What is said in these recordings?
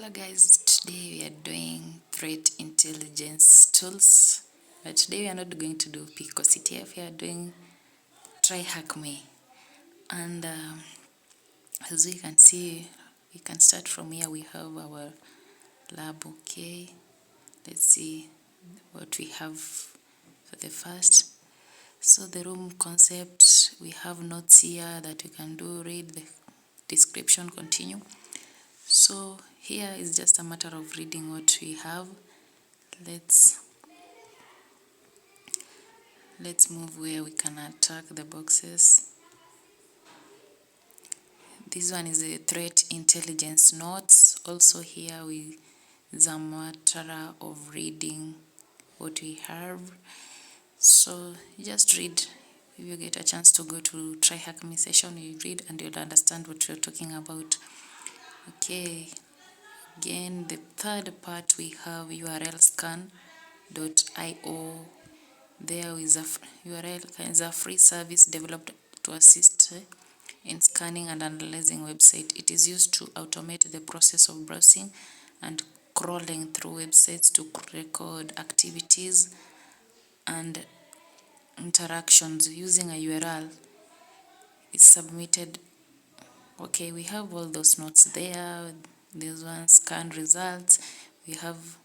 Hello guys, today we are doing threat intelligence tools, but today we are not going to do Pico CTF, we are doing Tryhack me. And as we can see, we can start from here. We have our lab. Okay, let's see what we have for the first. So the room concept, we have notes here that we can do, read the description, continue. So here is just a matter of reading what we have. Let's move where we can attack the boxes. This one is a threat intelligence notes. Also here is a matter of reading what we have. So just read. If you get a chance to go to Tryhack me session, you read and you'll understand what we're talking about. Okay, again, the third part we have URL scan.io. There is a URL is a free service developed to assist in scanning and analyzing website. It is used to automate the process of browsing and crawling through websites to record activities and interactions using a URL. It's submitted. Okay, we have all those notes there. This one, scan results. We have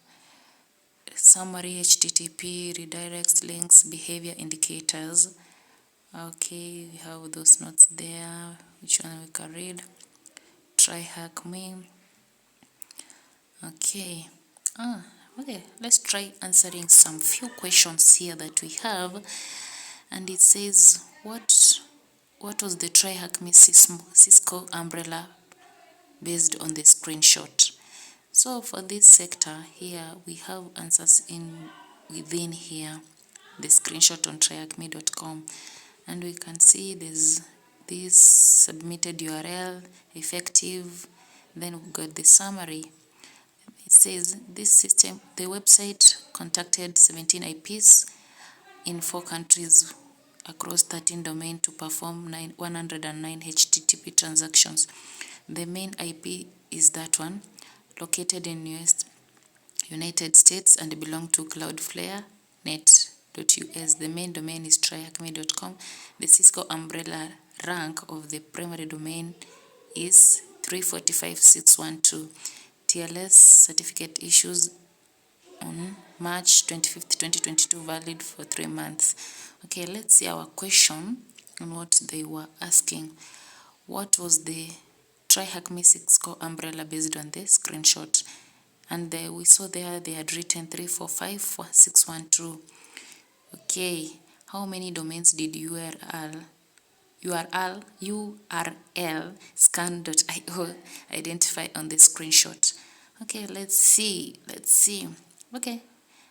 summary, HTTP, redirects, links, behavior indicators. Okay, we have those notes there. Which one we can read? Tryhack me. Okay. Okay, let's try answering some few questions here that we have. And it says, what was the Tryhack me Cisco umbrella based on the screenshot? So for this sector here, we have answers within here, the screenshot on tryhackme.com, and we can see there's this submitted URL, effective, then we got the summary. It says this system, the website contacted 17 IPs in 4 countries across 13 domains to perform 109 HTTP transactions. The main IP is that one, located in United States and belong to Cloudflare net.us. The main domain is tryhackme.com. The Cisco umbrella rank of the primary domain is 345.612. TLS certificate issues on March 25th, 2022, valid for 3 months. Okay, let's see our question and what they were asking. What was the Tryhack me Cisco umbrella based on the screenshot? And we saw there they had written 345.612. Okay, how many domains did URL scan.io identify on the screenshot? Okay, let's see. Okay,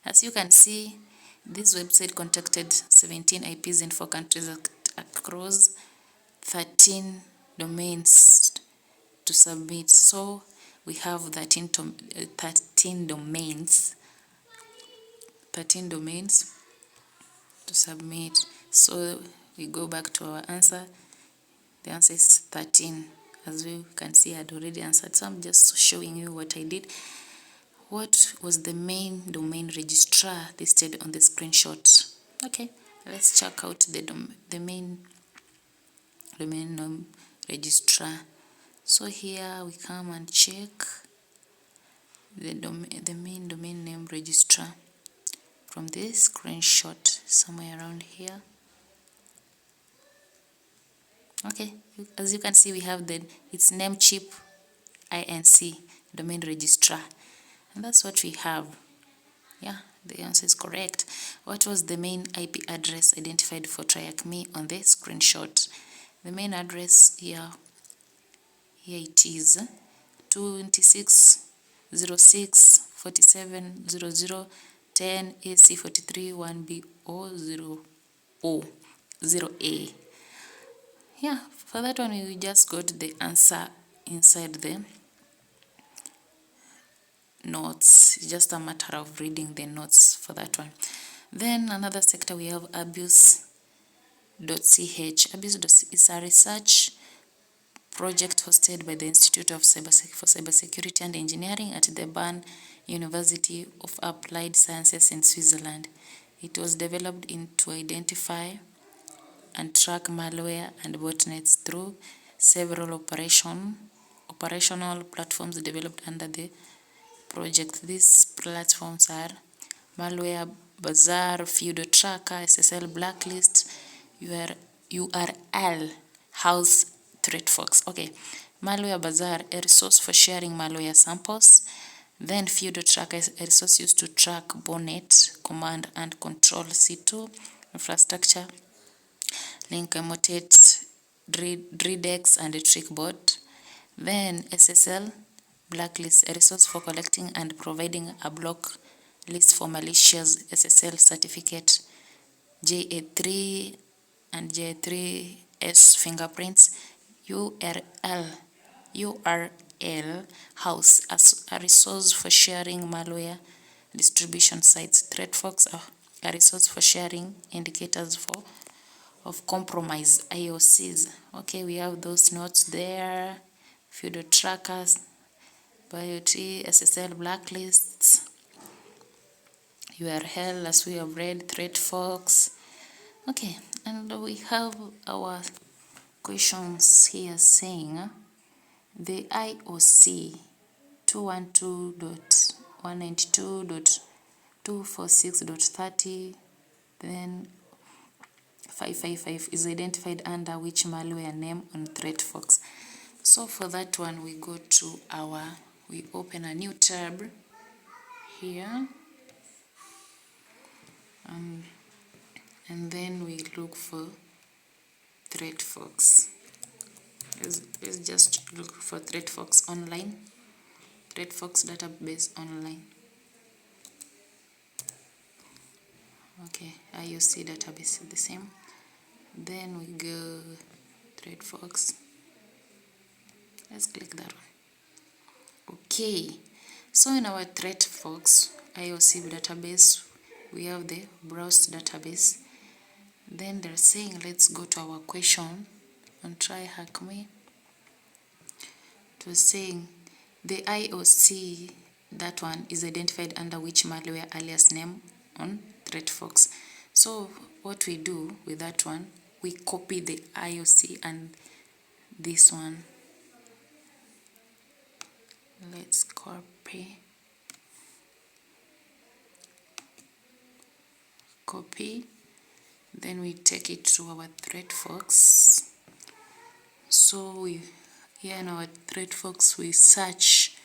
as you can see, this website contacted 17 IPs in 4 countries across 13 domains to submit. So we have 13 domains to submit. So we go back to our answer. The answer is 13. As we can see, I had already answered, so I'm just showing you what I did. What was the main domain registrar listed on the screenshot? Okay, let's check out the main domain registrar. So here we come and check the main domain name registrar from this screenshot, somewhere around here. Okay, as you can see, we have it's Namecheap Inc. domain registrar, and that's what we have. Yeah, the answer is correct. What was the main IP address identified for Tryhack me on the screenshot? The main address here it is 2606470010 AC43 1B0A. Yeah, for that one we just got the answer inside the notes. It's just a matter of reading the notes for that one. Then another sector we have abuse.ch. Abuse is a research project hosted by the Institute of Cybersecurity and Engineering at the Bern University of Applied Sciences in Switzerland. It was developed to identify and track malware and botnets through several operational platforms developed under the project. These platforms are Malware Bazaar, Feudal Tracker, SSL Blacklist, URL House, Threatfox. Okay, Malware Bazaar, a resource for sharing malware samples. Then Feudal Tracker is a resource used to track botnet, command and control. C2 infrastructure, link emotet, Dreadex and a trickbot. Then SSL Blacklist, a resource for collecting and providing a block list for malicious SSL certificate. JA3 and JA3S fingerprints. URL House, as a resource for sharing malware distribution sites. Threatfox, a resource for sharing indicators of compromise IOCs. Okay, we have those notes there. Feudal trackers, BioT, SSL blacklists, URL, as we have read, Threatfox. Okay, and we have our questions here saying the IOC 212.192.246.30, then 555 is identified under which malware name on Threatfox. So for that one, we go to we open a new tab here, and then we look for Threatfox. Let's just look for Threatfox online, Threatfox database online. Okay, IOC database is the same. Then we go Threatfox. Let's click that one. Okay, so in our Threatfox IOC database, we have the browse database. Then they're saying let's go to our question on Tryhack Me. It was saying the IOC, that one is identified under which malware alias name on Threatfox. So what we do with that one, we copy the IOC and this one. Let's copy, then we take it to our Threatfox. So here in our Threatfox we search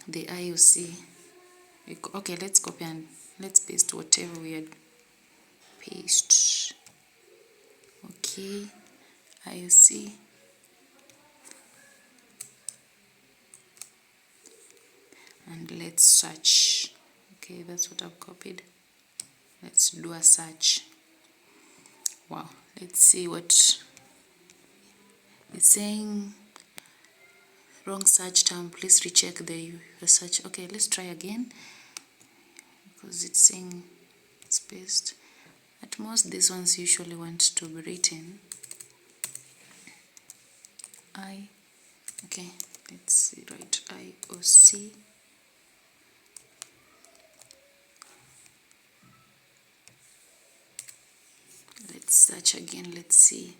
the IOC. Okay, let's copy and let's paste whatever we had paste. Okay, IOC. And let's search. Okay, that's what I've copied. Let's do a search. Wow, let's see what it's saying. Wrong search term, please recheck the search. Okay, let's try again because it's saying it's paste. At most these ones usually want to be written okay, let's see, right, IOC. Let's search again, let's see.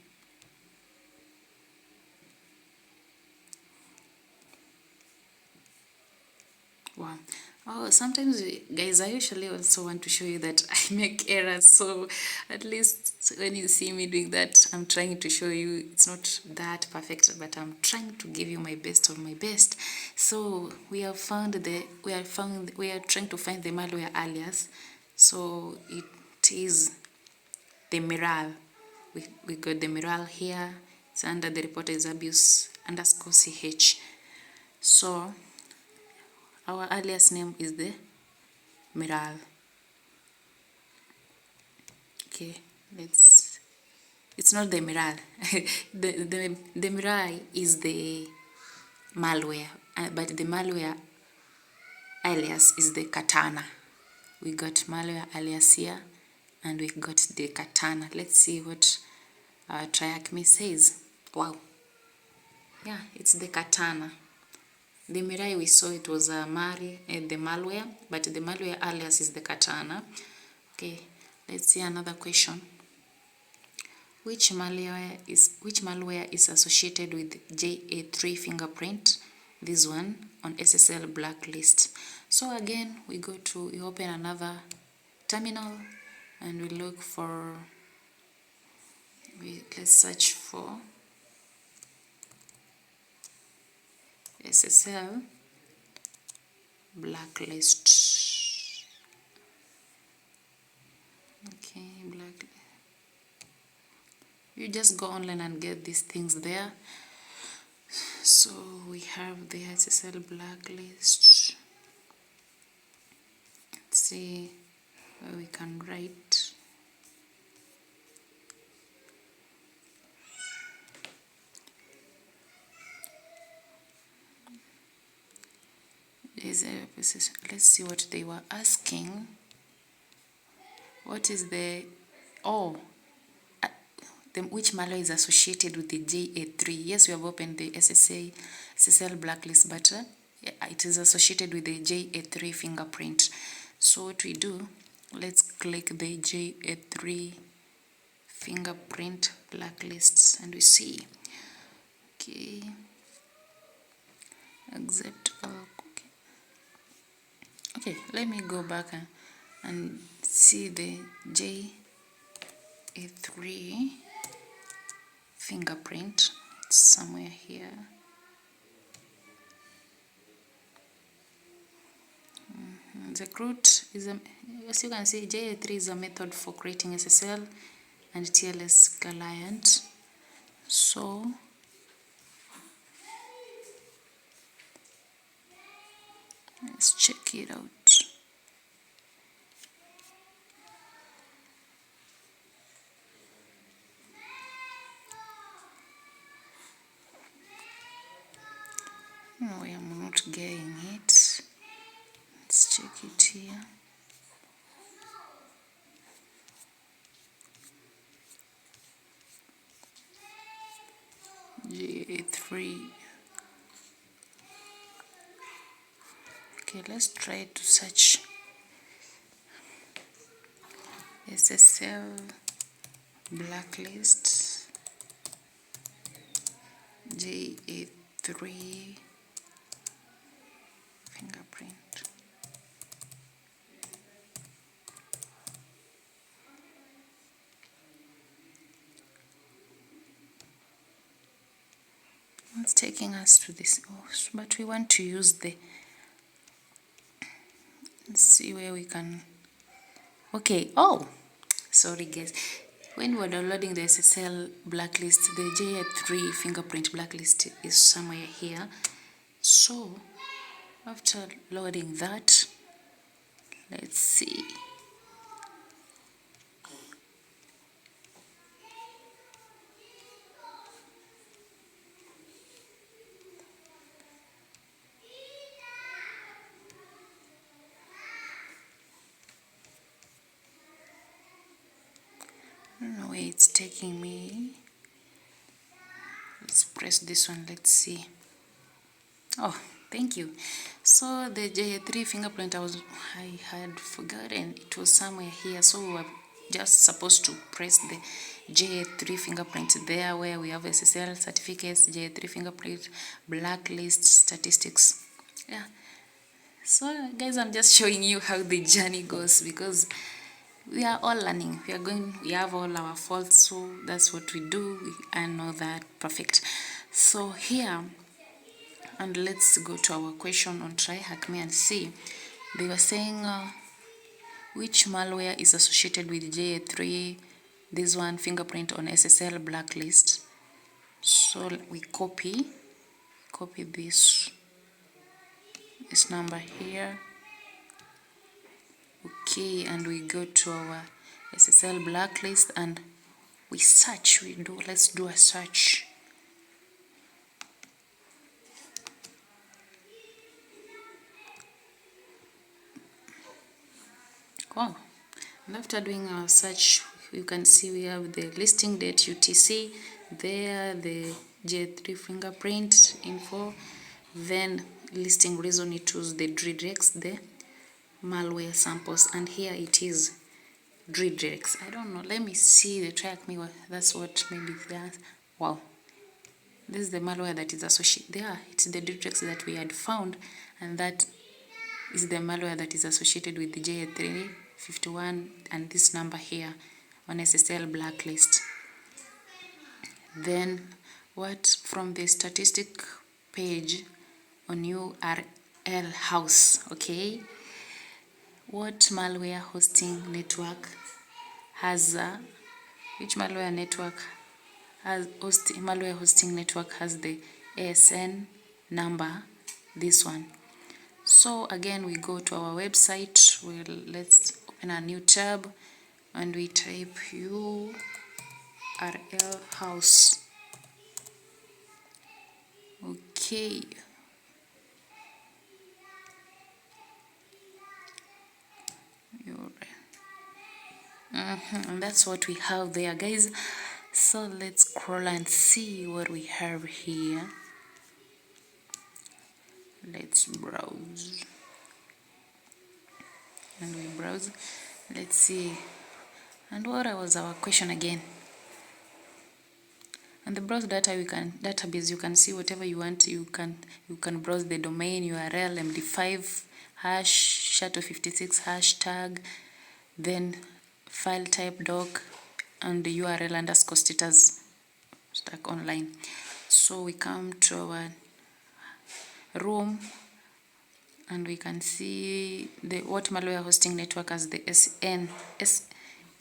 Wow. Oh, sometimes guys, I usually also want to show you that I make errors, so at least when you see me doing that, I'm trying to show you it's not that perfect, but I'm trying to give you my best of my best. So we are trying to find the malware alias. So it is the Miral. We got the Miral here. It's under the report is abuse_ch. So our alias name is the Miral. Okay, it's not the Miral. the Miral is the malware, but the malware alias is the Katana. We got malware alias here, and we got the Katana. Let's see what Tryhack Me says. Wow. Yeah, it's the katana. The Mirai we saw, it was the malware, but the malware alias is the katana. Okay, let's see another question. Which malware is associated with JA3 fingerprint? This one on SSL blacklist. So again, we open another terminal and we look for, let's search for SSL blacklist. Okay, blacklist. You just go online and get these things there. So we have the SSL blacklist. Let's see where we can write. Let's see what they were asking. What is the which malware is associated with the JA3? Yes, we have opened the SSL blacklist, but it is associated with the JA3 fingerprint. So what we do, let's click the JA3 fingerprint blacklists and we see. Okay, accept all. Okay, let me go back and see the JA3 fingerprint. It's somewhere here. The root is as you can see, JA3 is a method for creating SSL and TLS client. So let's check it out. No, I am not getting it. Let's check it here. JA3. Okay, let's try to search SSL blacklist JA3 fingerprint. It's taking us to this, but we want to use the, let's see where we can. Okay, sorry guys, when we're downloading the SSL blacklist, the JA3 fingerprint blacklist is somewhere here. So after loading that, let's see. No way, it's taking me. Let's press this one, let's see. Oh, thank you. So the JA3 fingerprint, I had forgotten it was somewhere here. So we were just supposed to press the JA3 fingerprint there where we have SSL certificates, JA3 fingerprint, blacklist statistics. Yeah. So guys, I'm just showing you how the journey goes because we are all learning. We have all our faults, so that's what we do. I know that perfect. So here, and let's go to our question on Tryhack Me and see. They were saying which malware is associated with JA3, this one fingerprint on SSL blacklist. So we copy this number here. Okay, and we go to our SSL blacklist and we search. Let's do a search. Wow. And after doing our search, you can see we have the listing date UTC, there, the J3 fingerprint info, then listing reason it was the redirects, the malware samples, and here it is redirects. I don't know, let me see the Tryhack me. That's what maybe that. Wow, this is the malware that is associated there. It's the redirects that we had found, and that is the malware that is associated with the J351 and this number here on SSL blacklist. Then what from the statistic page on URL house, okay, what malware hosting network has which malware network has malware hosting network has the ASN number, this one. So again, we go to our website. Well, let's open a new tab and we type URL house. Okay. And that's what we have there, guys. So let's scroll and see what we have here. Let's browse. And we browse. Let's see. And what was our question again? And the browse data, we can database, you can see whatever you want. You can browse the domain URL, MD5 hash, SHA-256 hashtag, then file type doc, and the URL underscore status stack online. So we come to our room and we can see the what malware hosting network has the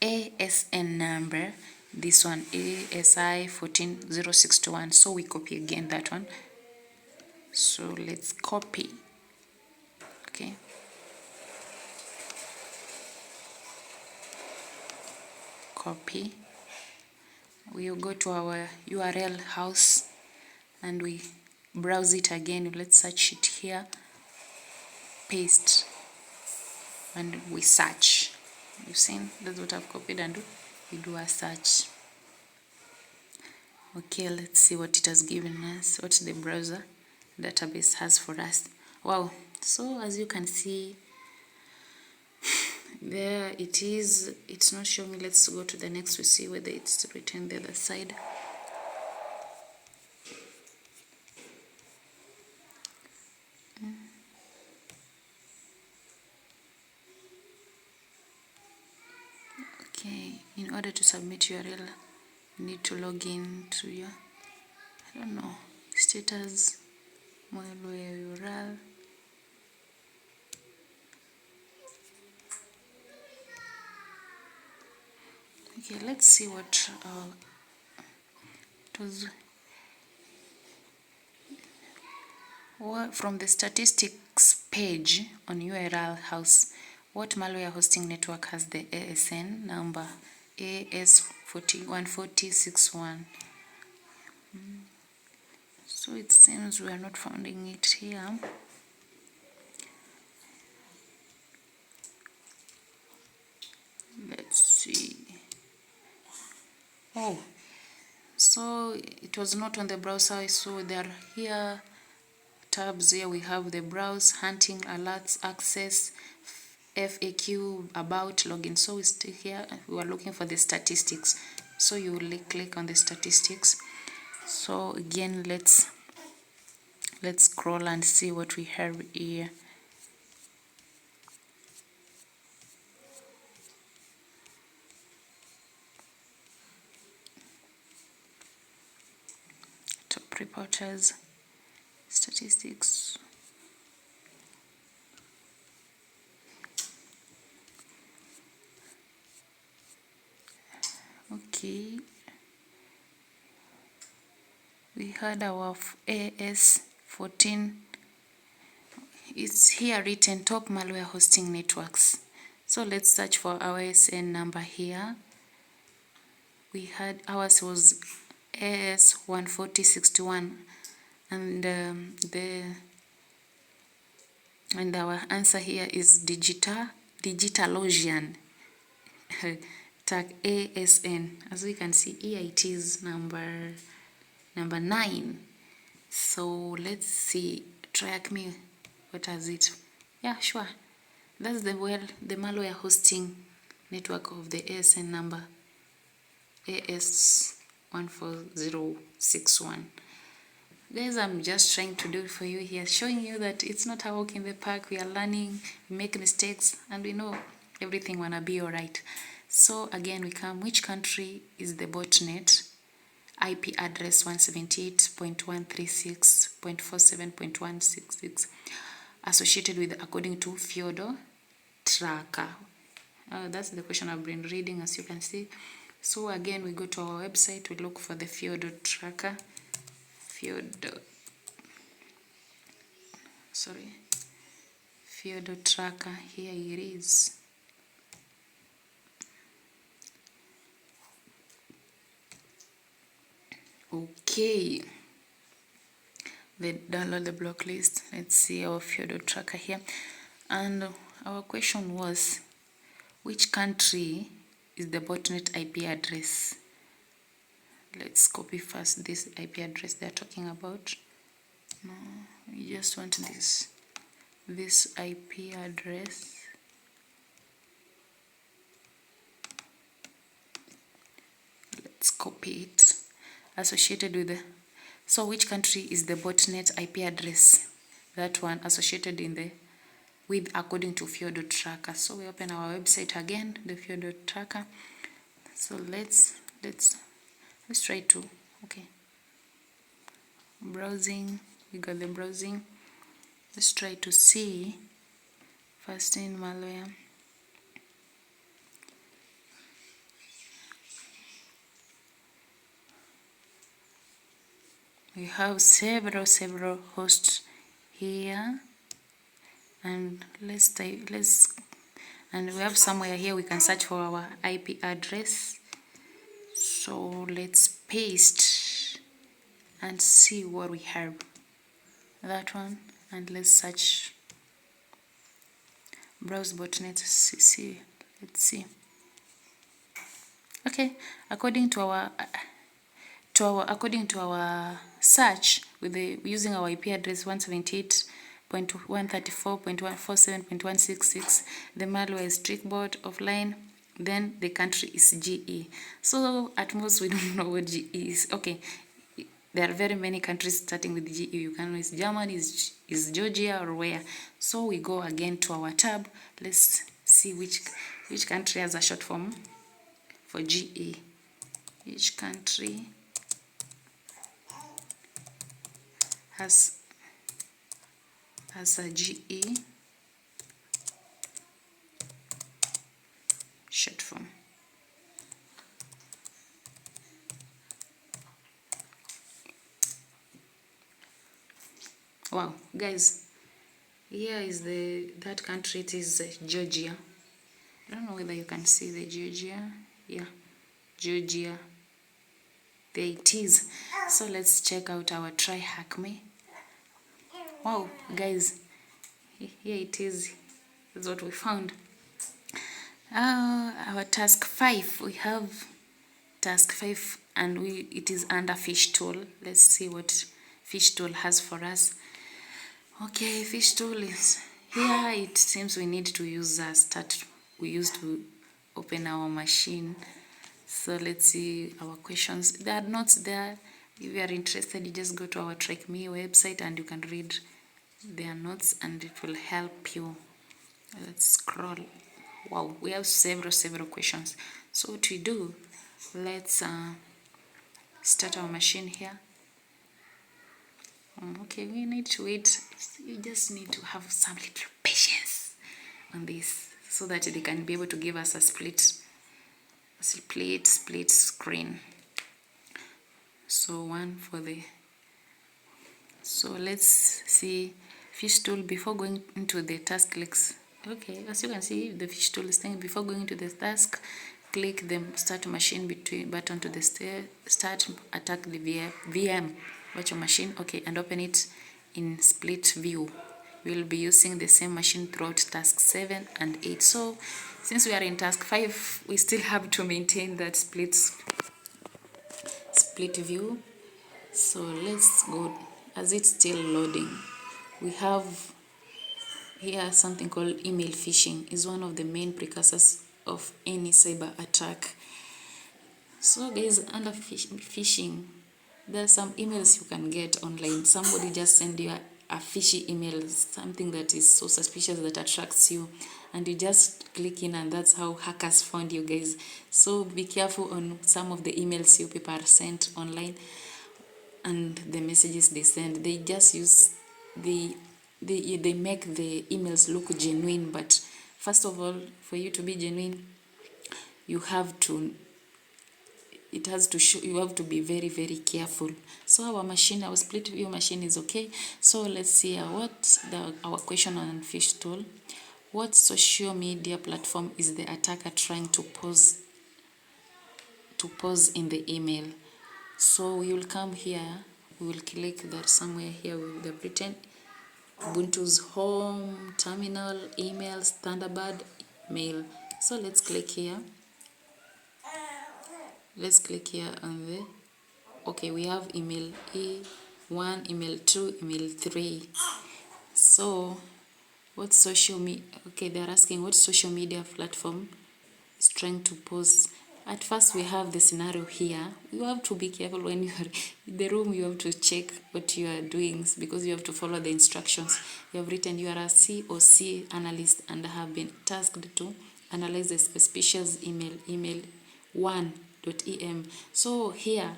ASN number. This one, ASI 14061. So we copy again that one. So let's copy. Okay. Copy. We'll go to our URL house and we browse it again. Let's search it here. Paste. And we search. You've seen that's what I've copied, and we do a search. Okay, let's see what it has given us, what the browser database has for us. Wow, so as you can see, there it is. It's not showing me. Let's go to the next to see whether it's written the other side. Okay, in order to submit URL, you need to log in to your, I don't know, status, malware URL. Okay, let's see what it was. From the statistics page on URL house, what malware hosting network has the ASN number AS14061? So it seems we are not finding it here. Let's see. Oh, so it was not on the browser. So there are here tabs. Here we have the browse, hunting, alerts, access, FAQ, about, login. So we stay here. We are looking for the statistics. So you will click on the statistics. So again, let's scroll and see what we have here. Top reporters, statistics. Okay, we had our AS14. It's here written top malware hosting networks. So let's search for our ASN number here. We had ours was AS14061, and our answer here is Digitalocean. Tag ASN. As we can see here, it is number Number 9. So let's see. Tryhack me. What has it? Yeah, sure. That's the malware hosting network of the ASN number AS14061. Guys, I'm just trying to do it for you here, showing you that it's not a walk in the park. We are learning, we make mistakes, and we know everything wanna be alright. So again, we come, which country is the botnet? IP address 178.136.47.166 associated with, according to Fyodor Tracker. That's the question I've been reading, as you can see. So again, we go to our website, we look for the Fyodor Tracker. Fyodor Tracker, here it is. Okay, download the block list. Let's see our Fyodor Tracker here. And our question was, which country is the botnet IP address? Let's copy first this IP address they're talking about. No, we just want this IP address. Let's copy it. Associated with so which country is the botnet IP address? That one associated with according to Fyodor Tracker. So we open our website again, the Fyodor Tracker. So let's try to, okay, browsing. We got the browsing. Let's try to see first in malware. We have several hosts here, and and we have somewhere here we can search for our IP address. So let's paste and see what we have. That one, and let's search browse botnet. See, let's see. Okay, according to our search with using our IP address 178.134.147.166, the malware is Trickbot offline. Then the country is GE. So at most we don't know what GE is. Okay, there are very many countries starting with GE. You can know it's Germany, is Georgia, or where. So we go again to our tab. Let's see which country has a short form for GE. Each country has a GE short form. Wow, guys, here is that country. It is Georgia. I don't know whether you can see the Georgia. Yeah, Georgia. There it is. So let's check out our Tryhack me. Wow, guys, here it is. That's what we found. Our task 5. We have task 5, and it is under fish tool. Let's see what fish tool has for us. Okay, fish tool is here. It seems we need to use a start we used to open our machine. So let's see our questions. There are notes there. If you are interested, you just go to our Tryhack Me website and you can read their notes, and it will help you. Let's scroll. Wow, we have several questions. So what we do, let's start our machine here. Okay, we need to wait. You just need to have some little patience on this so that they can be able to give us a split screen. So one for so let's see fish tool before going into the task clicks. Okay, as you can see, the fish tool is saying before going to the task, click the start machine button to the start attack the VM virtual machine. Okay, and open it in split view. We'll be using the same machine throughout task 7 and 8. So since we are in task 5, we still have to maintain that split view. So let's go. As it's still loading, we have here something called email phishing. Is one of the main precursors of any cyber attack. So guys, under phishing, there are some emails you can get online. Somebody just send you a fishy email, something that is so suspicious that attracts you, and you just click in, and that's how hackers found you guys. So be careful on some of the emails you people are sent online, and the messages they send. They just use they make the emails look genuine, but first of all, for you to be genuine, you have to it has to show, you have to be very, very careful. So our split view machine is okay. So let's see our question on fish tool. What social media platform is the attacker trying to pose in the email? So we will come here, we will click that somewhere here with the written Ubuntu's home, terminal, emails, Thunderbird, mail. So let's click here. Let's click here on the, okay, we have email E1, email 2, email 3. So what social media, okay, they're asking what social media platform is trying to pose. At first we have the scenario here. You have to be careful when you are in the room. You have to check what you are doing, because you have to follow the instructions. You have written you are a COC analyst and have been tasked to analyze the suspicious email 1.em. So here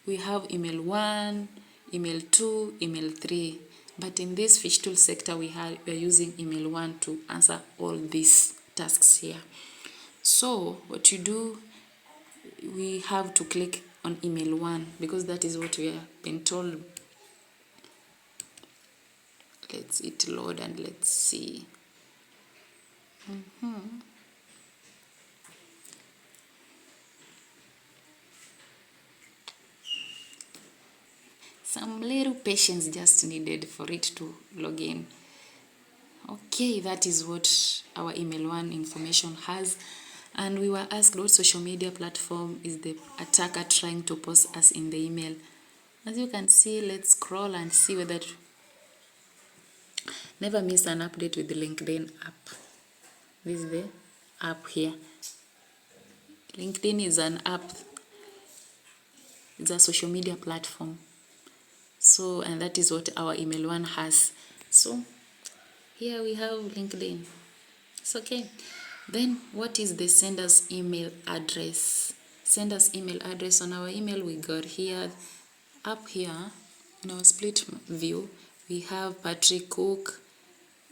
we have email 1, email 2, email 3. But in this fish tool sector, we are using email 1 to answer all these tasks here. So what you do, we have to click on email 1 because that is what we have been told. Let's hit load and let's see. Some little patience just needed for it to log in. Okay, that is what our email 1 information has. And we were asked what social media platform is the attacker trying to post us in the email. As you can see, let's scroll and see whether never miss an update with the LinkedIn app. This is the app here. LinkedIn is an app. It's a social media platform. So, and that is what our email 1 has. So here we have LinkedIn. It's okay. Then what is the sender's email address? Sender's email address on our email we got here. Up here in our split view, we have Patrick Cook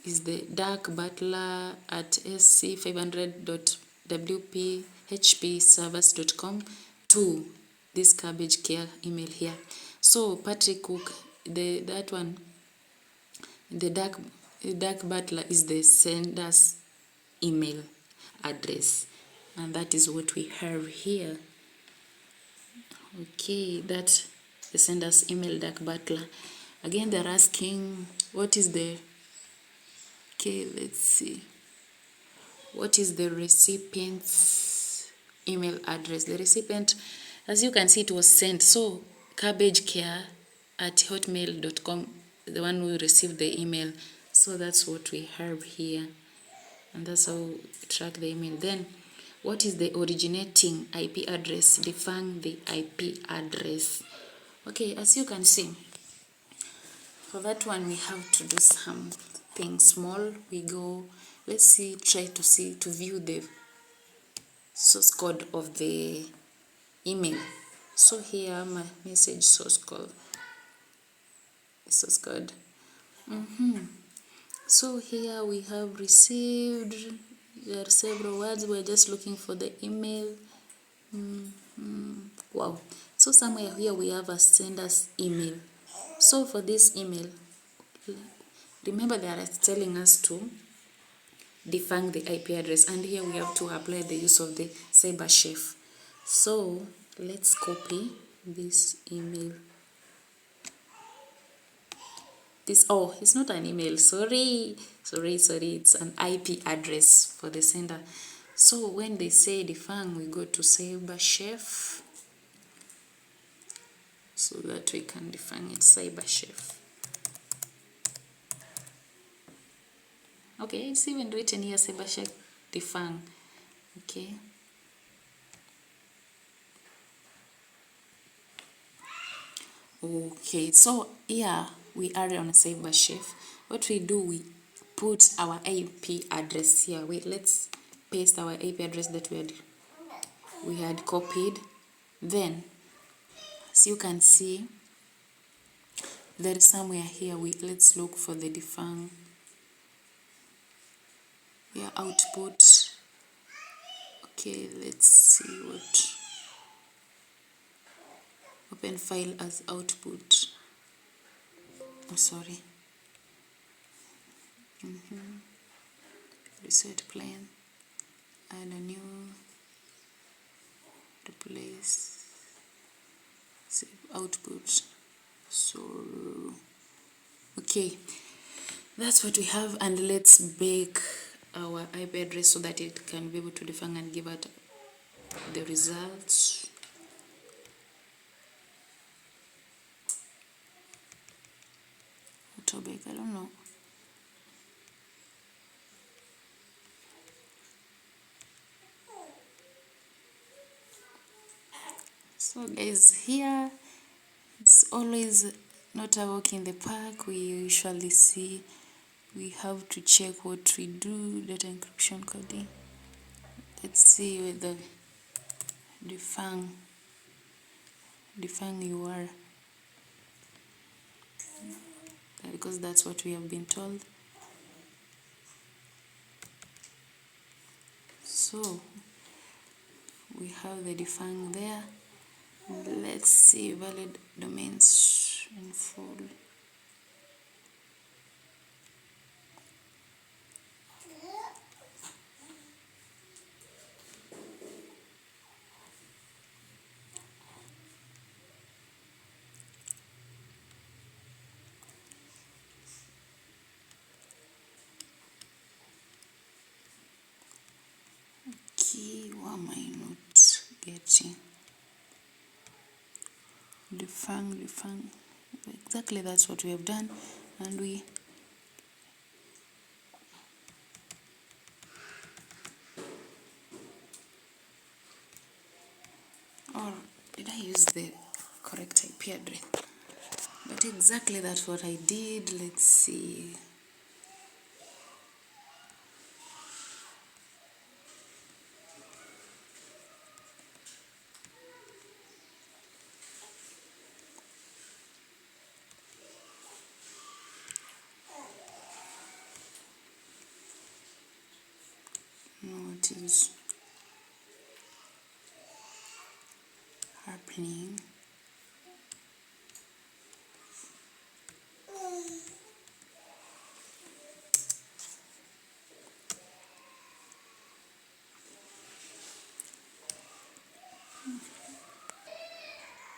is the Dark Butler at sc500.wphpservers.com to this Cabbage Care email here. So Patrick Cook, the Dark Butler is the sender's email address, and that is what we have here. Okay, that's the sender's email, Dark Butler. Again, they're asking what is the, okay, let's see, what is the recipient's email address? The recipient, as you can see, it was sent. So cabbagecare@hotmail.com, the one who received the email. So that's what we have here, and that's how we track the email. Then what is the originating IP address? Define the IP address. Okay, as you can see, for that one we have to do something small. We go, let's see, try to view the source code of the email. So here my message source code. So here we have received, there are several words, we're just looking for the email. Wow. So somewhere here we have a sender's email. So for this email, remember they are telling us to define the IP address, and here we have to apply the use of the cyber chef. So let's copy this email. It's not an email, sorry, it's an IP address for the sender. So when they say define, we go to cyber chef. so that we can define it. CyberChef. Okay, it's even written here, CyberChef defang. Okay. Okay, so here we are on CyberChef. What we do, we put our IP address here. Wait, let's paste our IP address that we had copied. Then, as you can see, there is somewhere here. Let's look for the defang. Yeah, output. Okay, let's see what. Open file as output. Oh, sorry. Reset plan. Add a new. Replace. Save output. So, okay, that's what we have, and let's bake our IP address so that it can be able to define and give out the results. Auto bake, I don't know. So guys, here it's always not a walk in the park. We usually see we have to check what we do. Data encryption coding. Let's see whether defang you are, because that's what we have been told. So we have the defang there. Let's see valid domains in full. Okay, why am I not getting? Defang. Exactly, that's what we have done, and we or did I use the correct IP address? But exactly that's what I did. Let's see. What is happening?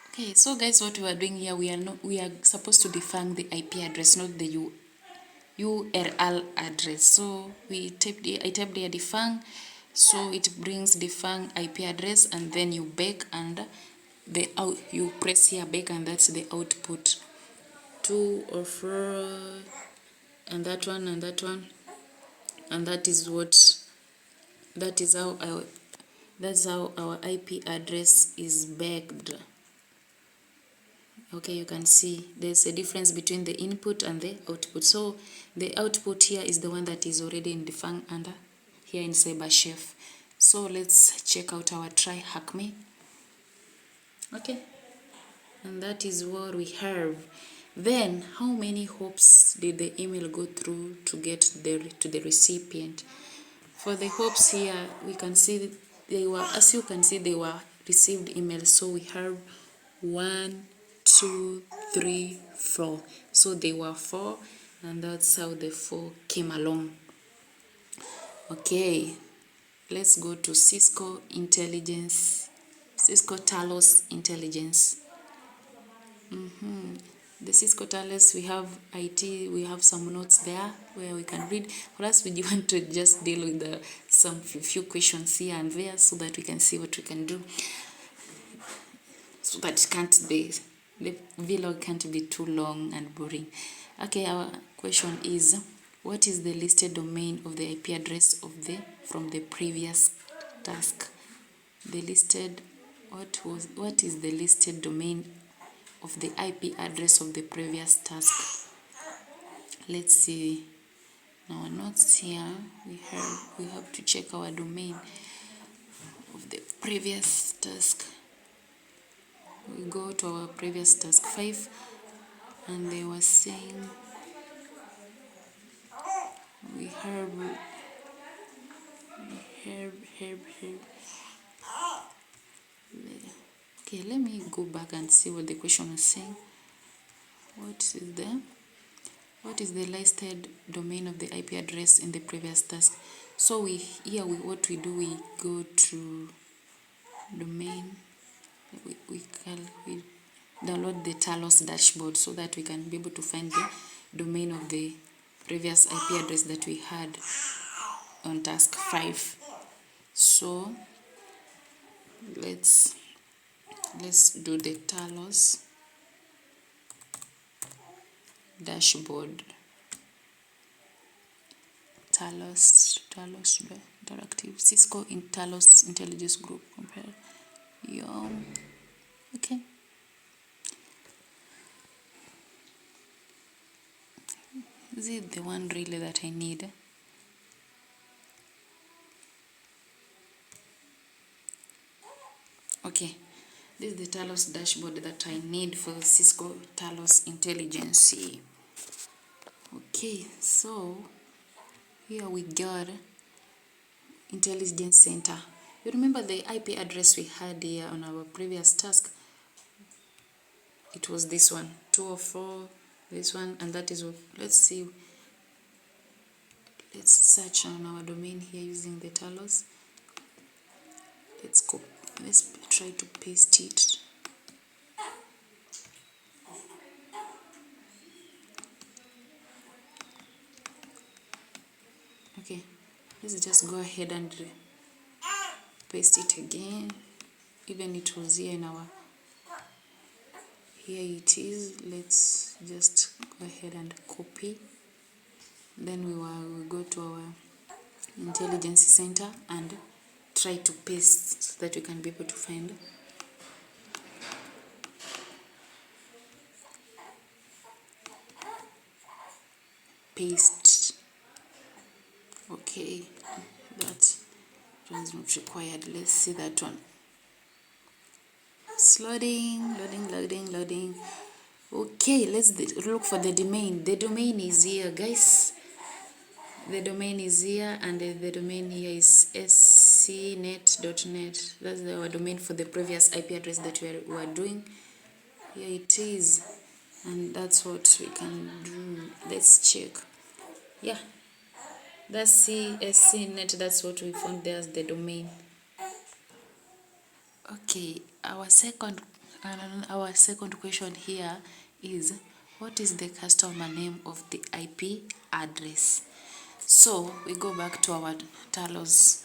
Okay, so guys, what we are doing here, we are supposed to define the IP address, not the URL address. So I typed here defang, so it brings defang IP address, and then you bake, and you press here bake, and that's the output. 2 or 4, and that one, and that one, and that's how our IP address is baked. Okay, you can see there's a difference between the input and the output. So the output here is the one that is already in defang under here in CyberChef. So let's check out our Tryhack me. Okay, and that is what we have. Then how many hops did the email go through to get to the recipient? For the hops here, we can see they were, as you can see, they were received emails. So we have 1, 2, 3, 4. So they were 4, and that's how the 4 came along. Okay, let's go to Cisco Intelligence, Cisco Talos Intelligence. The Cisco Talos, we have IT, we have some notes there where we can read. For us, we want to just deal with some few questions here and there so that we can see what we can do, so that it can't be The vlog can't be too long and boring. Okay, our question is, what is the listed domain of the IP address of the from the previous task? The listed what is the listed domain of the IP address of the previous task? Let's see. Now notes here, we have to check our domain of the previous task. We go to our previous task 5, and they were saying we have herb. Okay, let me go back and see what the question was saying. What is the listed domain of the IP address in the previous task? So what we do, we go to domain, we download the Talos dashboard so that we can be able to find the domain of the previous IP address that we had on task 5. So let's do the Talos dashboard. Talos interactive Cisco in Talos intelligence group compare. Okay. Is it the one really that I need? Okay, this is the Talos dashboard that I need for Cisco Talos Intelligence. Okay, so here we got Intelligence Center. You remember the IP address we had here on our previous task? It was this one, 204, this one, and that is, let's see, let's search on our domain here using the Talos. Let's try to paste it. Okay, let's just go ahead and paste it again. Even it was here in our, here it is. Let's just go ahead and copy. Then we go to our Intelligence Center and try to paste so that we can be able to find. Paste. Okay, that one is not required. Let's see that one. It's loading. Okay, let's look for the domain. The domain is here, guys. The domain is here, and the domain here is scnet.net. That's our domain for the previous IP address that we were doing. Here it is, and that's what we can do. Let's check. Yeah, that's scnet. That's what we found there as the domain. Okay, our second question here is, what is the customer name of the IP address? So we go back to our Talos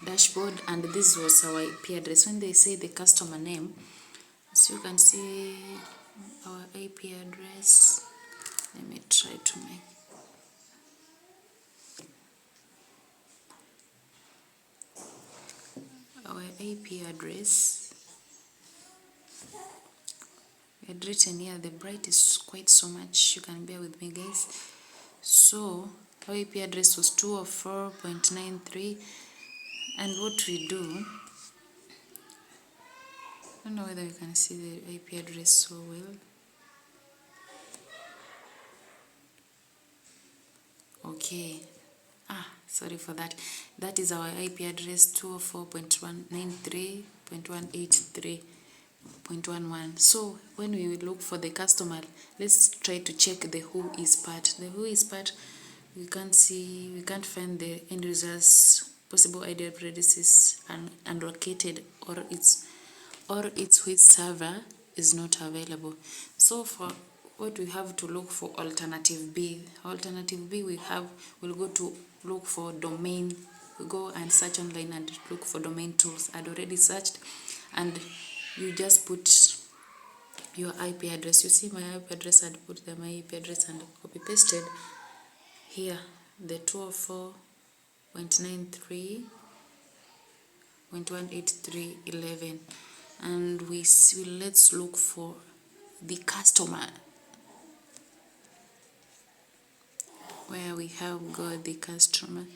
dashboard, and this was our IP address. When they say the customer name, as you can see, our IP address, let me try to make our IP address. I had written here, the bright is quite so much, you can bear with me, guys. So our IP address was 204.93, and what we do, I don't know whether you can see the IP address so well. Okay, sorry for that. That is our IP address, 204.193.183.11. So when we look for the customer, let's try to check the who is part. The who is part, we can't find the end user's possible ID address is unlocated, or its which server is not available. So for what we have to look for, alternative B. Alternative B, we'll go to look for domain. We go and search online and look for domain tools. I'd already searched, and you just put your IP address. You see my IP address, I'd put my IP address and copy pasted here, the 204.93.183.11, and we see, let's look for the customer, where we have got the customer.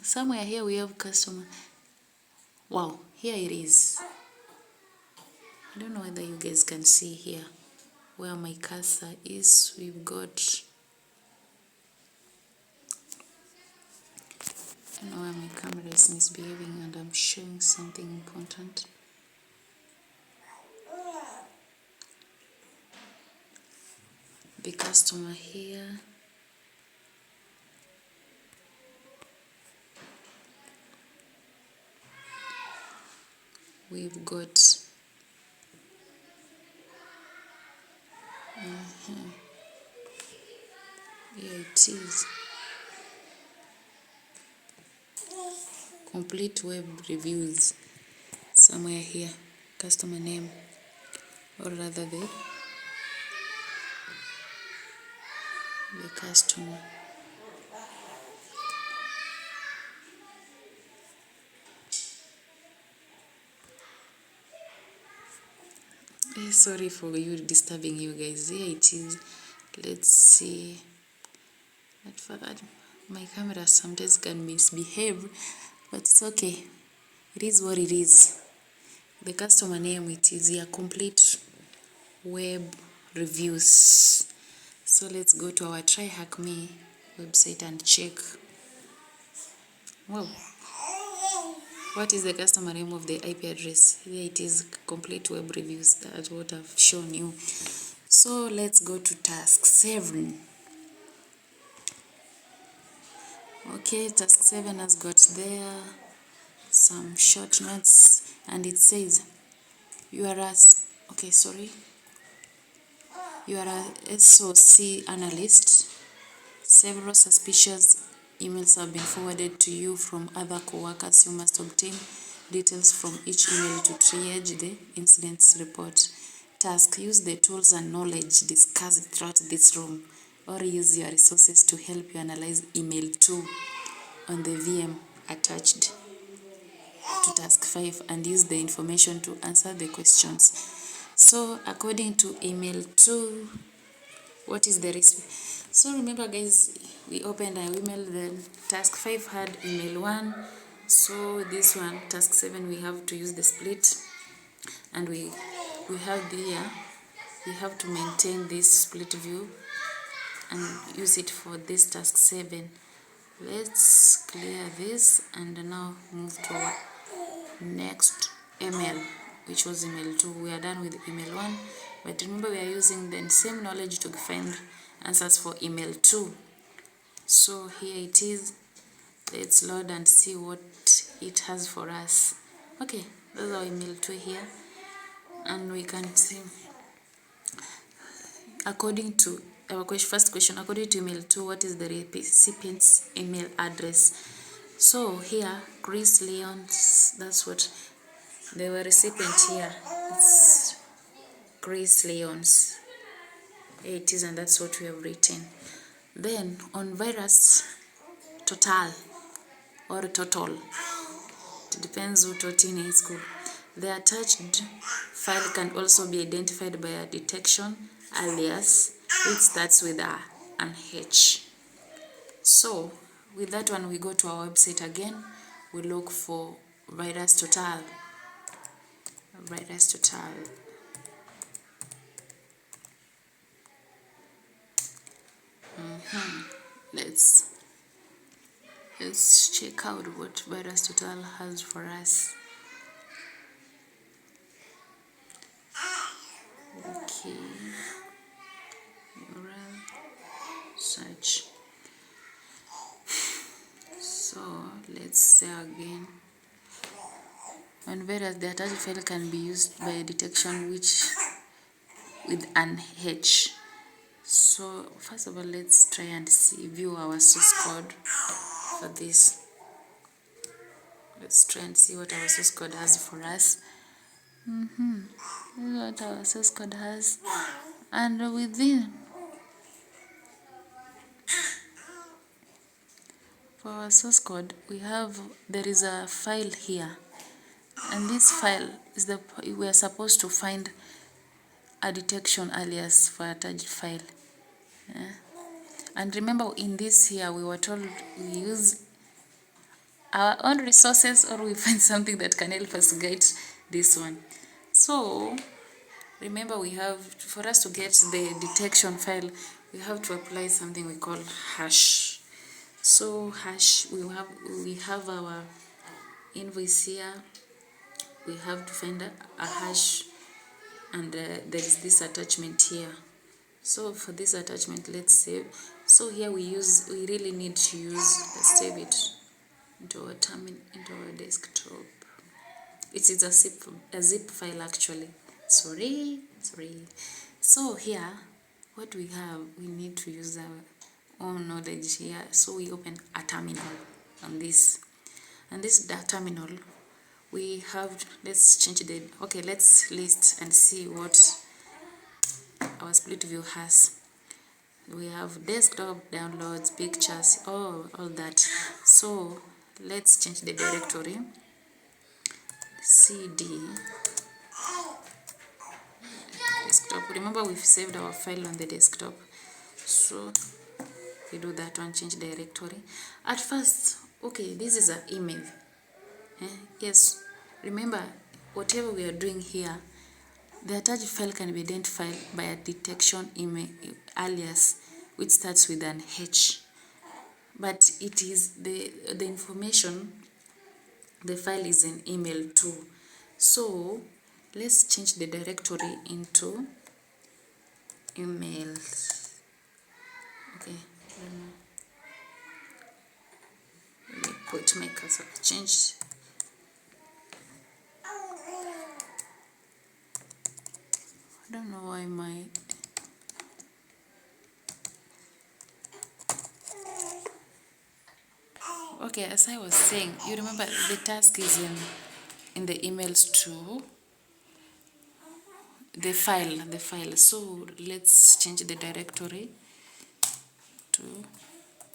Somewhere here we have customer. Wow, here it is. I don't know whether you guys can see here where my cursor is. We've got, I don't know where my camera is misbehaving and I'm showing something important. The customer here. We've got here it is. Complete web reviews. Somewhere here, customer name, or rather the customer. Sorry for you disturbing you guys. Here it is. Let's see. My camera sometimes can misbehave, but it's okay. It is what it is. The customer name, it is here, complete web reviews. So let's go to our Tryhack Me website and check. Well, what is the customer name of the IP address? Here it is, complete web reviews. That's what I've shown you. So let's go to task 7. Okay, task 7 has got there some short notes, and it says you are a SOC analyst. Several suspicious emails have been forwarded to you from other co-workers. You must obtain details from each email to triage the incidents report. Task: use the tools and knowledge discussed throughout this room, or use your resources to help you analyze email 2 on the VM attached to task 5 and use the information to answer the questions. So according to email 2, what is the recipe? So remember guys, we opened our email, then task 5 had email 1. So this one, task 7, we have to use the split, and we have here, we have to maintain this split view and use it for this task 7. Let's clear this and now move to our next email, which was email 2. We are done with email 1, but remember we are using the same knowledge to find answers for email 2. So here it is. Let's load and see what it has for us. Okay, that's our email 2 here, and we can see according to our first question, according to email 2, what is the recipient's email address? So here, Chris Leons, that's what the recipient here, it's Chris Leons. It is, and that's what we have written. Then on virus total or total, it depends who taught in high school. The attached file can also be identified by a detection alias which starts with A and H. So with that one, we go to our website again. We look for virus total. Virus total. Let's check out what virus total has for us. Okay. Search. So let's say again, on virus, the attached file can be used by detection which with an H. So first of all, let's try and view our source code for this. Let's try and see what our source code has for us. This is what our source code has, and within for our source code there is a file here, and this file is we are supposed to find a detection alias for attached file. And remember, in this here we were told we use our own resources or we find something that can help us get this one. So remember, for us to get the detection file, we have to apply something we call hash. So hash, we have our invoice here. We have to find a hash, and there is this attachment here. So for this attachment, let's save. So here we really need to let's save it into our desktop. It is a zip file actually. Sorry. So here, what we need to use our own knowledge here. So we open a terminal on this, and this terminal let's list and see what our split view has. We have desktop, downloads, pictures, all that. So let's change the directory. CD desktop. Remember, we've saved our file on the desktop, so we do that one, change directory. At first, okay, this is an email. Yes, remember, whatever we are doing here, the attached file can be identified by a detection email alias which starts with an H, but it is the information, the file is an email too. So let's change the directory into emails. Okay, let me put my cursor, change. I don't know why okay, as I was saying, you remember the task is in the emails to the file. So let's change the directory to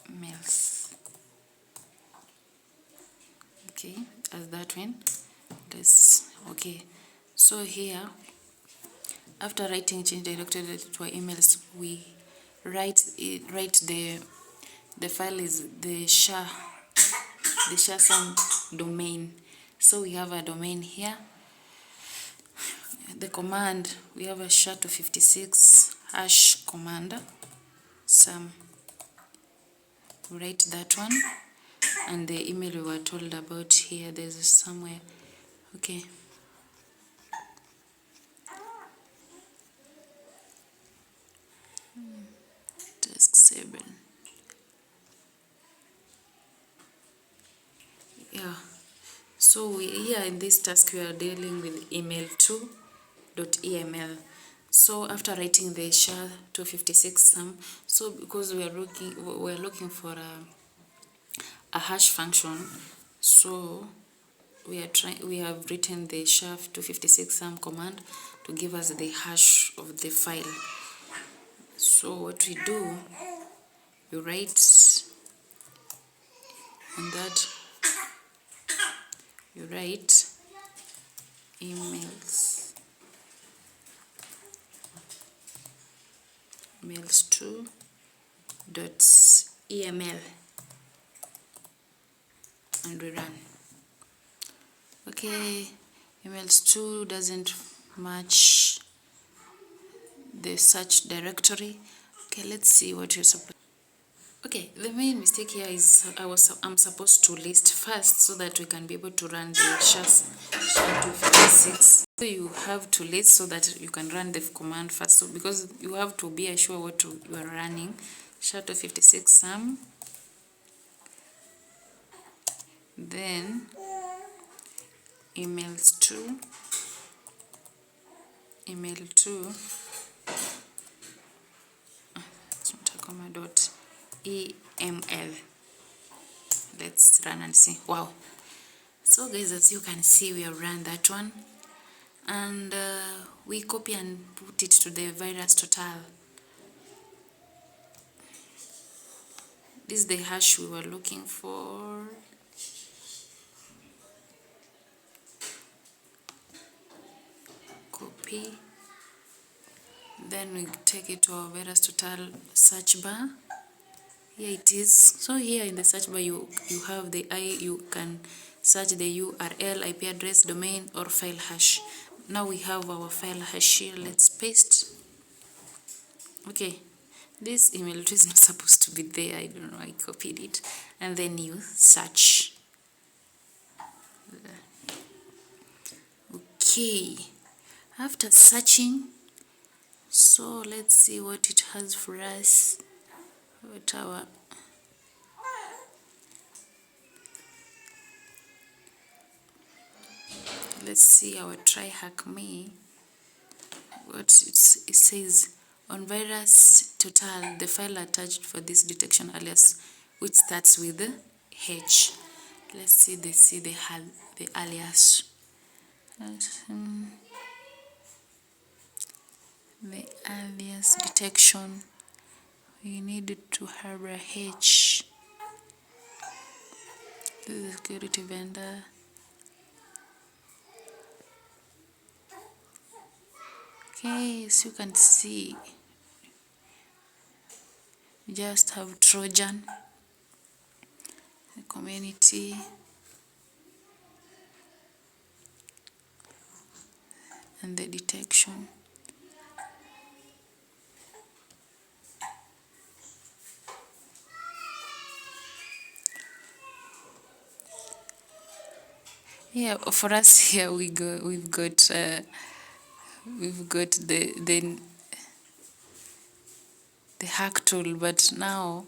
mails. Okay, as that one. Okay. So here, after writing change directory to our emails, we write the file is the SHA some domain. So we have a domain here. The command, we have a SHA-256 hash command. Some write that one, and the email we were told about here, there's somewhere. Okay. Task 7. Yeah. So here in this task we are dealing with email2.eml. So after writing the SHA-256 sum, so because we are looking for a hash function, so we have written the SHA-256 sum command to give us the hash of the file. So what we do, you write on that, you write emails 2.eml and we run. Okay, emails2 doesn't match the search directory. Okay, let's see what you're supposed. Okay, the main mistake here is I'm supposed to list first so that we can be able to run the SHA-256. So you have to list so that you can run the command first. So because you have to be sure what you are running. SHA-256 sum. Then emails2 .eml. Let's run and see. Wow. So guys, as you can see, we have run that one, and we copy and put it to the virus total. This is the hash we were looking for. Copy. Then we take it to our virus total search bar. Here it is. So here in the search bar you have you can search the URL, IP address, domain, or file hash. Now we have our file hash here. Let's paste. Okay, this email is not supposed to be there. I don't know, I copied it. And then you search. Okay, after searching, so let's see what it has for us. What our let's see our Tryhack me. What it says on virus total, the file attached for this detection alias, which starts with H. Let's see the alias. The alias detection, we need to have a H. This is the security vendor. Okay, so you can see we just have Trojan, the community, and the detection. Yeah, for us here we've got the hack tool, but now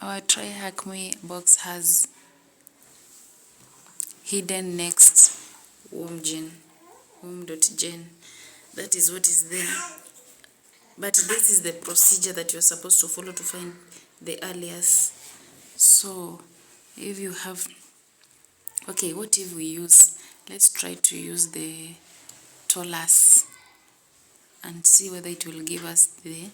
our Tryhack me box has hidden next wom.gen. That is what is there. But this is the procedure that you're supposed to follow to find the alias. So if you have, okay, what if we use, let's try to use the tolas and see whether it will give us it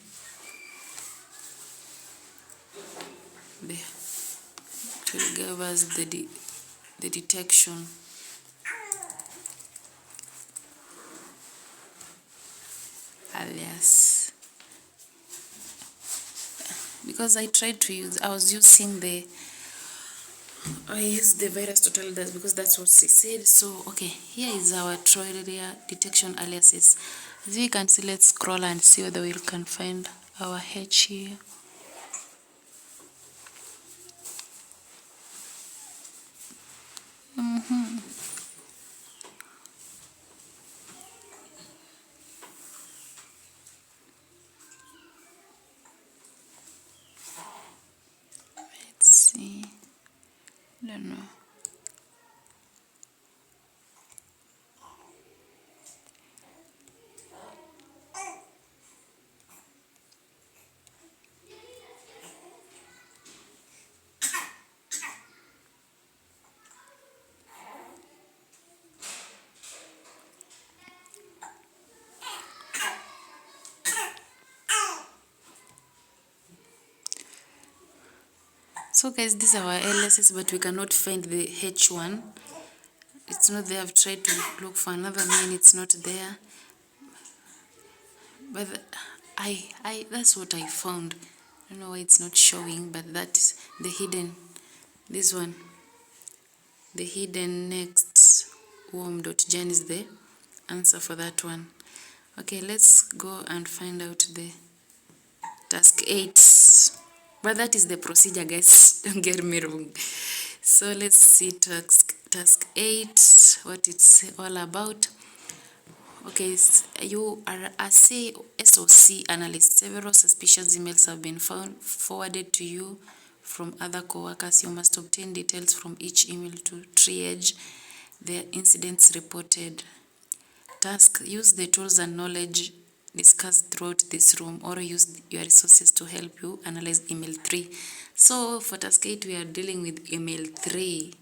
will give us the detection. Alias, because I used the virus total because that's what she said. So okay, here is our Trojan detection aliases. As you can see, let's scroll and see whether we can find our H here. Let's see. I don't know. So guys, these are our aliases, but we cannot find the H1. It's not there. I've tried to look for another name. It's not there. But that's what I found. I don't know why it's not showing, but that is the hidden. This one, the hidden next wom.gen is the answer for that one. Okay, let's go and find out the task 8. But that is the procedure, guys. Don't get me wrong. So let's see task 8, what it's all about. Okay, you are a SOC analyst. Several suspicious emails have been forwarded to you from other co-workers. You must obtain details from each email to triage the incidents reported. Task: use the tools and knowledge discussed throughout this room, or use your resources to help you analyze email 3. So for task 8, we are dealing with email 3.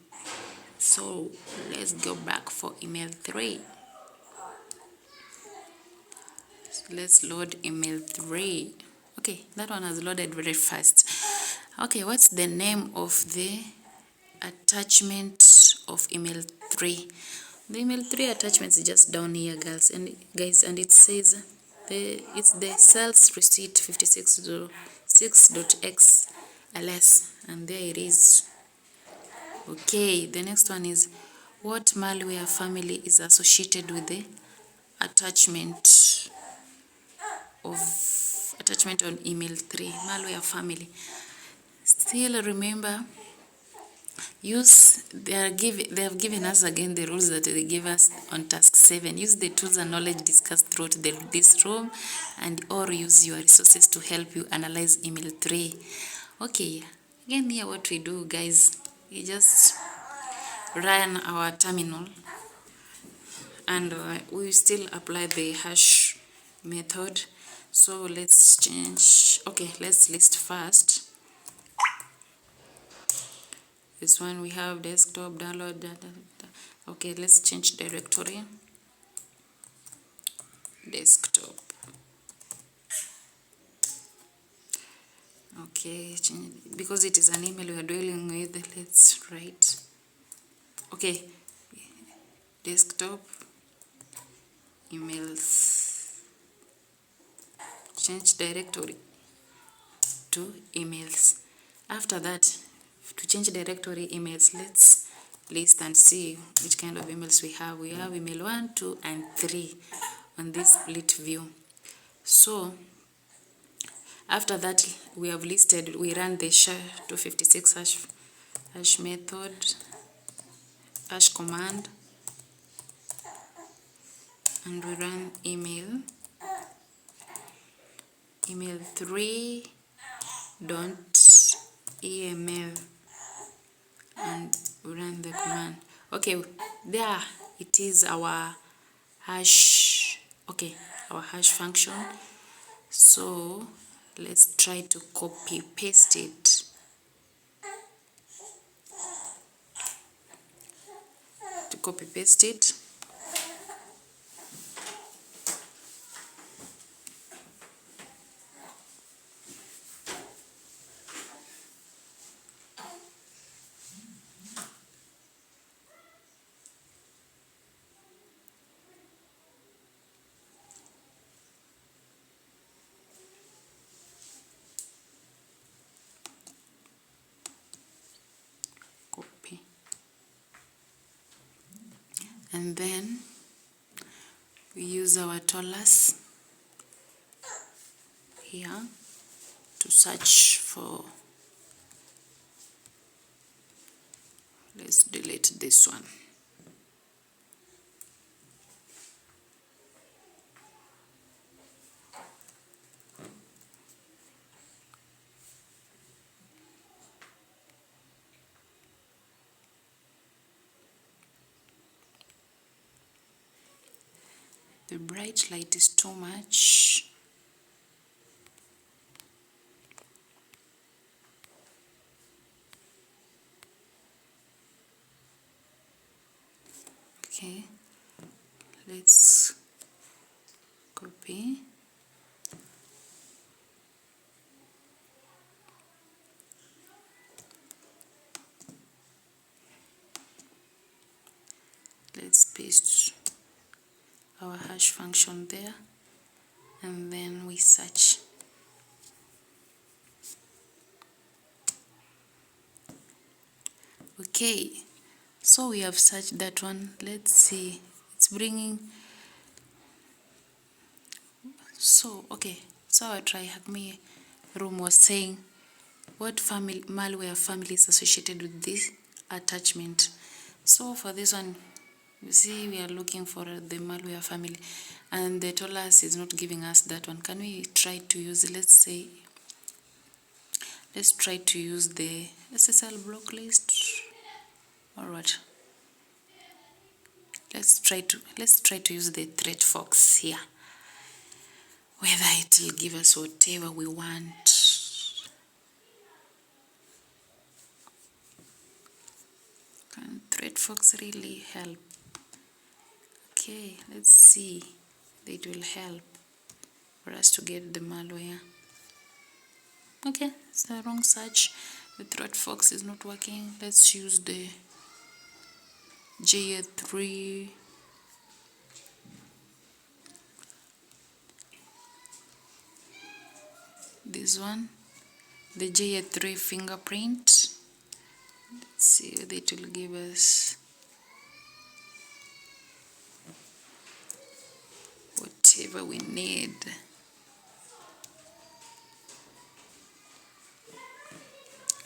So let's go back for email 3. So let's load email 3. Okay, that one has loaded very fast. Okay, what's the name of the attachment of email 3? The email 3 attachment is just down here, girls and guys, and it says it's the sales receipt 5606.xls, and there it is. Okay, the next one is, what malware family is associated with the attachment on email 3? Malware family. Still remember, they have given us again the rules that they gave us on task 7. Use the tools and knowledge discussed throughout this room, and or use your resources to help you analyze email 3. Okay, again here what we do, guys, we just run our terminal, and we still apply the hash method. So let's change. Okay, let's list first. This one we have desktop, download, okay, let's change directory, desktop. Okay, because it is an email we are dealing with, let's write, okay, desktop, emails, change directory to emails. After that, to change directory emails, let's list and see which kind of emails we have. We have email 1, 2, and 3 on this split view. So after that, we have listed, we run the SHA-256 hash method, hash command, and we run email 3 dot eml, and we run the command. Okay, there it is, our hash. Okay, our hash function. So let's try to copy paste it. Copy. And then we use our toolers here to search for, let's delete this one. The bright light is too much. Okay, let's copy. Let's paste our hash function there, and then we search. Okay, so we have searched that one. Let's see, it's bringing. So okay, so our Tryhack me room was saying, what malware family is associated with this attachment. So for this one, you see, we are looking for the malware family, and the toolers is not giving us that one. Can we try to use, let's try to use the SSL block list, or what? Let's try to use the threat fox here. whether it will give us whatever we want. Can Tryhack really help? Okay, let's see if it will help for us to get the malware. Okay, it's the wrong search. The Tryhack is not working. Let's use the JA3. This one, the JA3 fingerprint. Let's see whether it will give us whatever we need.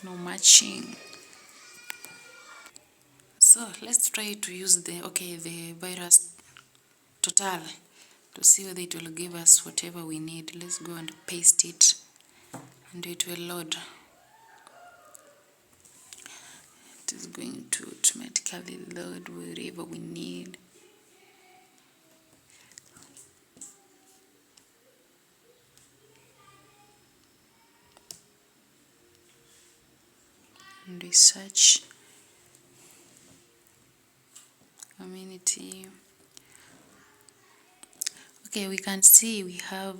No matching. So let's try to use the virus total to see whether it will give us whatever we need. Let's go and paste it and it will load. It is going to automatically load wherever we need. And we search community. Okay, we can see we have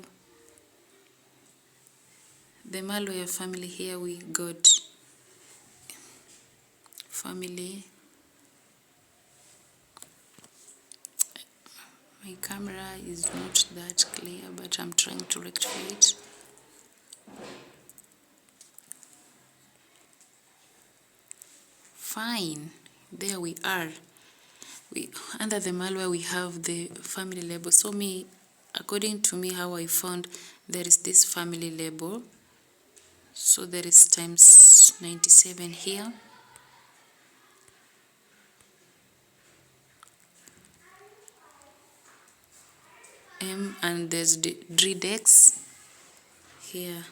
the malware family here. We got family. My camera is not that clear, but I'm trying to rectify it. Fine, there we are. Under the malware we have the family label. So according to me, how I found, there is this family label. So there is times 97 here. And there's the Tryhack here.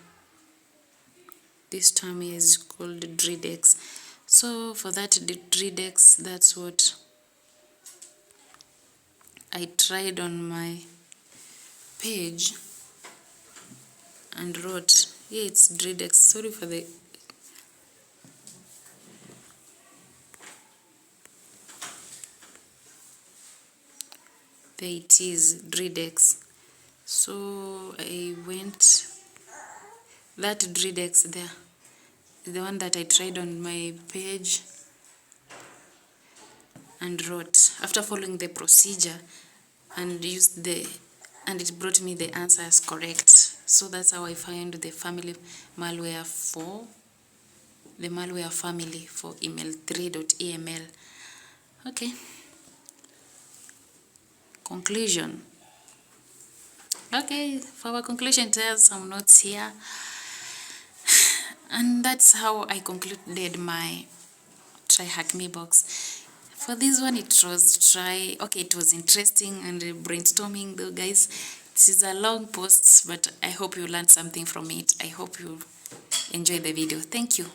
This term is called Tryhack. So for that Tryhack, that's what I tried on my page and wrote. Yeah, it's Tryhack. Sorry for the there it is, Tryhack. So I went, that Tryhack there is the one that I tried on my page and wrote. After following the procedure and used and it brought me the answers correct. So that's how I find the family malware for the malware family for email3.eml. Okay. Conclusion. Okay, for our conclusion, there's some notes here. And that's how I concluded my Tryhack me box. For this one, it was interesting and brainstorming though, guys. This is a long post, but I hope you learned something from it. I hope you enjoy the video. Thank you.